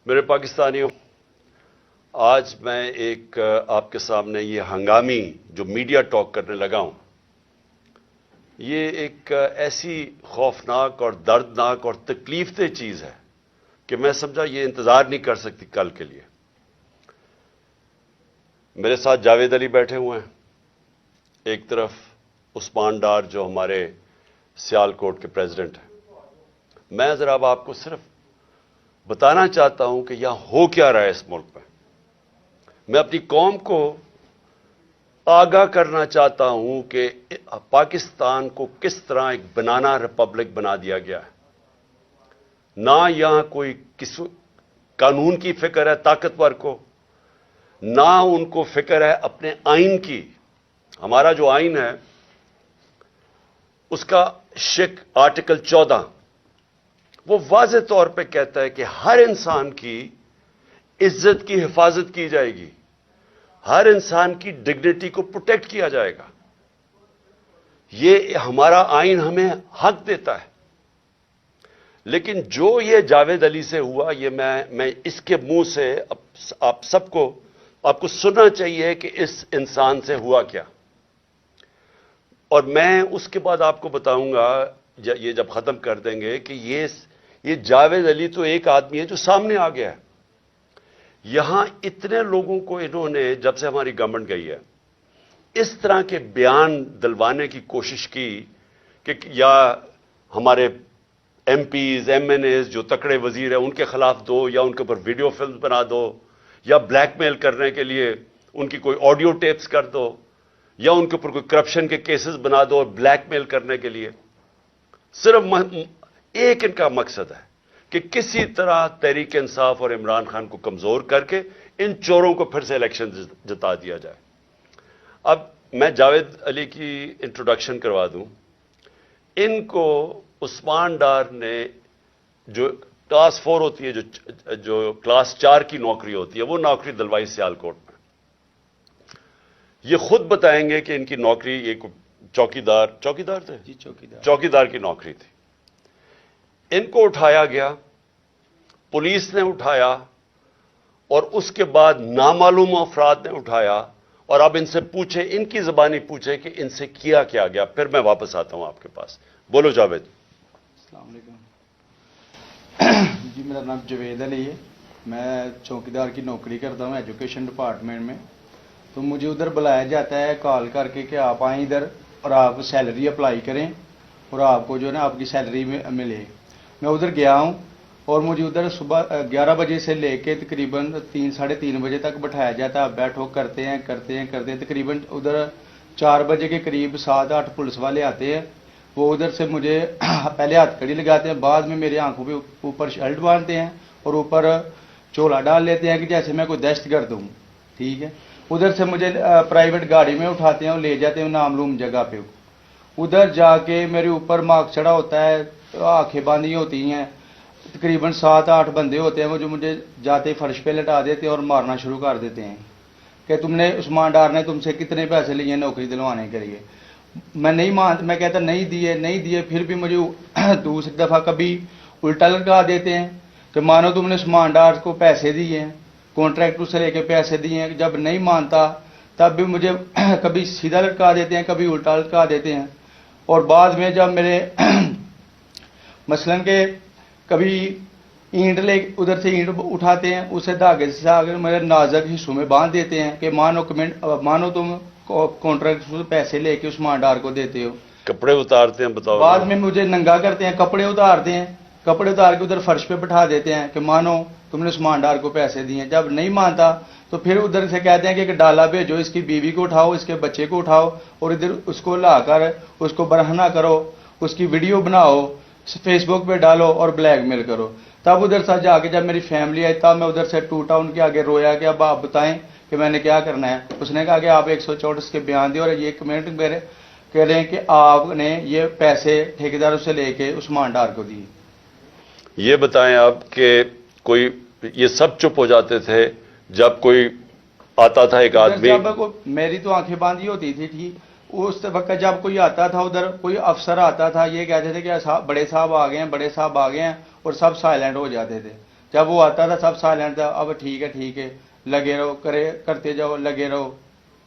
میرے پاکستانیوں، آج میں ایک آپ کے سامنے یہ ہنگامی جو میڈیا ٹاک کرنے لگا ہوں، یہ ایک ایسی خوفناک اور دردناک اور تکلیف دہ چیز ہے کہ میں سمجھا یہ انتظار نہیں کر سکتی کل کے لیے۔ میرے ساتھ جاوید علی بیٹھے ہوئے ہیں، ایک طرف عثمان ڈار جو ہمارے سیالکوٹ کے پریزیڈنٹ ہیں۔ میں ذرا اب آپ کو صرف بتانا چاہتا ہوں کہ یہاں ہو کیا رہا ہے اس ملک میں۔ میں اپنی قوم کو آگاہ کرنا چاہتا ہوں کہ پاکستان کو کس طرح ایک بنانا ریپبلک بنا دیا گیا ہے۔ نہ یہاں کوئی قانون کی فکر ہے طاقتور کو، نہ ان کو فکر ہے اپنے آئین کی۔ ہمارا جو آئین ہے اس کا شق آرٹیکل 14 وہ واضح طور پہ کہتا ہے کہ ہر انسان کی عزت کی حفاظت کی جائے گی، ہر انسان کی ڈگنیٹی کو پروٹیکٹ کیا جائے گا۔ یہ ہمارا آئین ہمیں حق دیتا ہے۔ لیکن جو یہ جاوید علی سے ہوا، یہ میں اس کے منہ سے آپ کو سننا چاہیے کہ اس انسان سے ہوا کیا، اور میں اس کے بعد آپ کو بتاؤں گا یہ جب ختم کر دیں گے کہ یہ جاوید علی تو ایک آدمی ہے جو سامنے آ گیا ہے۔ یہاں اتنے لوگوں کو انہوں نے جب سے ہماری گورنمنٹ گئی ہے اس طرح کے بیان دلوانے کی کوشش کی کہ یا ہمارے MPs MNAs جو تکڑے وزیر ہیں ان کے خلاف دو، یا ان کے اوپر ویڈیو فلم بنا دو، یا بلیک میل کرنے کے لیے ان کی کوئی آڈیو ٹیپس کر دو، یا ان کے اوپر کوئی کرپشن کے کیسز بنا دو اور بلیک میل کرنے کے لیے۔ صرف ایک ان کا مقصد ہے کہ کسی طرح تحریک انصاف اور عمران خان کو کمزور کر کے ان چوروں کو پھر سے الیکشن جتا دیا جائے۔ اب میں جاوید علی کی انٹروڈکشن کروا دوں۔ ان کو عثمان ڈار نے جو کلاس 4 ہوتی ہے، جو کلاس 4 کی نوکری ہوتی ہے، وہ نوکری دلوائی سیالکوٹ میں۔ یہ خود بتائیں گے کہ ان کی نوکری ایک چوکیدار تھے، چوکیدار کی نوکری تھی۔ ان کو اٹھایا گیا، پولیس نے اٹھایا، اور اس کے بعد نامعلوم افراد نے اٹھایا، اور اب ان سے پوچھے، ان کی زبانی پوچھے کہ ان سے کیا گیا۔ پھر میں واپس آتا ہوں آپ کے پاس۔ بولو جاوید۔ السلام علیکم جی، میرا نام جاوید علی ہے، میں چوکیدار کی نوکری کرتا ہوں ایجوکیشن ڈپارٹمنٹ میں۔ تو مجھے ادھر بلایا جاتا ہے کال کر کے کہ آپ آئیں ادھر اور آپ سیلری اپلائی کریں اور آپ کو جو ہے نا آپ کی سیلری ملے۔ میں ادھر گیا ہوں اور مجھے ادھر صبح 11 بجے سے لے کے تقریباً 3-3:30 بجے تک بٹھایا جاتا ہے۔ آپ بیٹھو، کرتے ہیں تقریباً ادھر 4 بجے کے قریب 7-8 پولیس والے آتے ہیں۔ وہ ادھر سے مجھے پہلے ہاتھ کڑی لگاتے ہیں، بعد میں میری آنکھوں پہ اوپر شرٹ باندھتے ہیں اور اوپر چولا ڈال لیتے ہیں کہ جیسے میں کوئی دہشت گرد ہوں، ٹھیک ہے۔ ادھر سے مجھے پرائیویٹ گاڑی میں اٹھاتے ہیں اور لے جاتے ہیں نامعلوم جگہ پہ۔ ادھر جا کے میرے اوپر مارک چڑھا ہوتا ہے، آنکھیں باندھی ہوتی ہیں، تقریباً 7-8 بندے ہوتے ہیں وہ جو مجھے جاتے فرش پہ لٹا دیتے ہیں اور مارنا شروع کر دیتے ہیں کہ تم نے عثمان ڈار نے تم سے کتنے پیسے لیے نوکری دلوانے کے لیے۔ میں نہیں مانتا، میں کہتا نہیں دیے، پھر بھی مجھے دوسری دفعہ کبھی الٹا لٹکا دیتے ہیں کہ مانو تم نے عثمان ڈار کو پیسے دیے ہیں، کانٹریکٹر سے لے کے پیسے دیے ہیں۔ جب نہیں مانتا تب بھی مجھے کبھی سیدھا لٹکا دیتے ہیں، کبھی الٹا لٹکا دیتے ہیں۔ اور بعد میں جب میرے مثلاً کہ کبھی اینٹ ادھر سے اینٹ اٹھاتے ہیں، اسے دھاگے سے آگے میرے نازک حصوں میں باندھ دیتے ہیں کہ مانو تم کانٹریکٹ سے پیسے لے کے عثمان ڈار کو دیتے ہو۔ کپڑے اتارتے ہیں، بتاؤ۔ بعد میں مجھے ننگا کرتے ہیں، کپڑے اتارتے ہیں، کپڑے اتار کے ادھر فرش پہ بٹھا دیتے ہیں کہ مانو تم نے عثمان ڈار کو پیسے دیے۔ جب نہیں مانتا تو پھر ادھر سے کہتے ہیں کہ ایک ڈالا بھیجو، اس کی بیوی کو اٹھاؤ، اس کے بچے کو اٹھاؤ اور ادھر اس کو لا کر اس کو برہنہ کرو، اس کی ویڈیو بناؤ، فیس بک پہ ڈالو اور بلیک میل کرو۔ تب ادھر سے جا کے جب میری فیملی آئی تب میں ادھر سے ٹوٹا، ان کے آگے رویا کہ اب آپ بتائیں کہ میں نے کیا کرنا ہے۔ اس نے کہا کہ آپ 134 کے بیان دیں اور یہ کمنٹ میرے کہہ رہے ہیں کہ آپ نے یہ پیسے ٹھیکیداروں سے لے کے عثمان ڈار کو دیے۔ یہ بتائیں آپ کہ کوئی یہ سب چپ ہو جاتے تھے جب کوئی آتا تھا ایک آدمی؟ میری تو آنکھیں باندھی ہوتی تھی، ٹھیک۔ اس وقت جب کوئی آتا تھا ادھر، کوئی افسر آتا تھا، یہ کہتے تھے کہ بڑے صاحب آ گئے ہیں، بڑے صاحب آ گئے ہیں، اور سب سائلنٹ ہو جاتے تھے۔ جب وہ آتا تھا سب سائلنٹ تھا، اب ٹھیک ہے لگے رہو، کرتے جاؤ، لگے رہو.